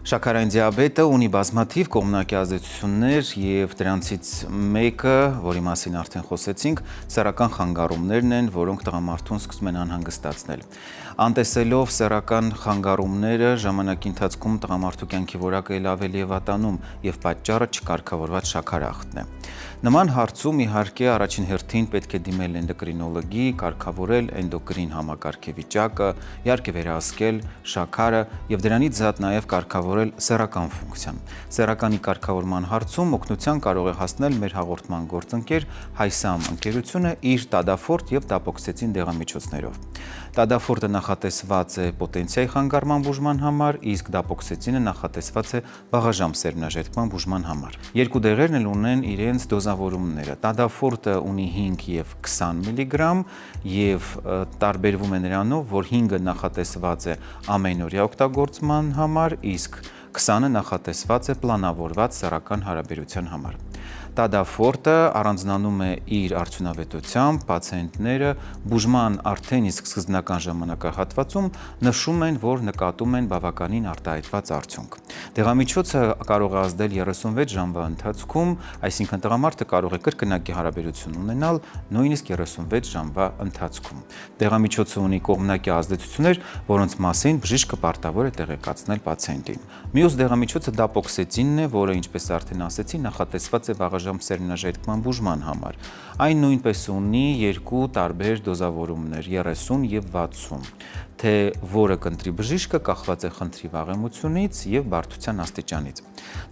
Շաքարային դիաբետը ունի բազմաթիվ կողմնակի ազդեցություններ եւ դրանցից մեկը, որի մասին արդեն խոսեցինք, սեռական խանգարումներն են, որոնք տղամարդուն սկսում են անհանգստացնել։ Անտեսելով սեռական խանգարումները, ժամանակի ընթացքում տղամարդու կյանքի որակը ել ավելի է վատանում եւ պատճառը չկարգավորված շաքարախտն է։ Նման հարցում իհարկե առաջին հերթին պետք է դիմել էնդոկրինոլոգի, կարգավորել էնդոկրին համակարգի վիճակը, իհարկե վերահսկել շաքարը եւ դրանից զատ նաեւ կարգավորել սեռական ֆունկցիան։ Սեռականի կարգավորման հարցում օգնության կարող է հասնել մեր հաղորդման գործընկեր Հայսամ ընկերությունը իր տադաֆորտ եւ տապոքսեցին դեղամիջոցներով։ Տադաֆորտը նախատեսված է պոտենցիայի խանգարման բուժման համար, իսկ դապոքսեցինը նախատեսված է վաղաժամ սերմնաժետքման բուժման համար։ Երկու դեղերն էլ ունեն իրենց դոզավորումները։ Տադաֆորտը ունի 5 եւ 20 միլիգրամ եւ տարբերվում է նրանով, որ 5-ը նախատեսված է ամենօրյա օգտագործման համար, իսկ 20-ը նախատեսված է պլանավորված սեռական հարաբերության համար։ Տադաֆորտը առանձնանում է իր արդյունավետությամբ, պացիենտները բուժման արդեն իսկ սկզբնական ժամանակահատվածում նշում են, որ նկատում են բավականին արտահայտված արդյունք։ Դեղամիջոցը կարող է ազդել 36 ժամվա ընթացքում, այսինքն տղամարդը կարող է կրկնակի հարաբերություն ունենալ նույնիսկ 36 ժամվա ընթացքում։ Դեղամիջոցը ունի կողմնակի ազդեցություններ, որոնց մասին բժիշկը պարտավոր է տեղեկացնել պացիենտին։ Մյուս դեղամիջոցը դապոքսեցինն է, որը, ինչպես արդեն ասեցի, նախատեսված է վաղաժամ սերմնաժետքման բուժման համար։ Այն նույնպես ունի երկու տարբեր դոզավորումներ՝ 30 եւ 60, թե որը կընտրի բժիշկը կախված է խնդրի վաղեմությունից եւ բարդության աստիճանից։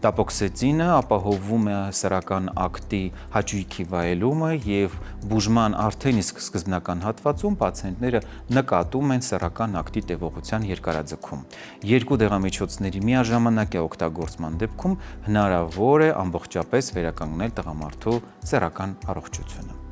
Տապոքսեցինը ապահովում է սեռական ակտի հաճույքի վայելումը եւ բուժման արդեն իսկ սկզբնական հատվածում պացիենտները նկատում են սեռական ակտի տևողության երկարաձգում։ Երկու դեղամիջոցների միաժամանակյա օգտագործման դեպքում հնարավոր է ամբողջապես վերականգնել տղամարդու սեռական առողջությունը։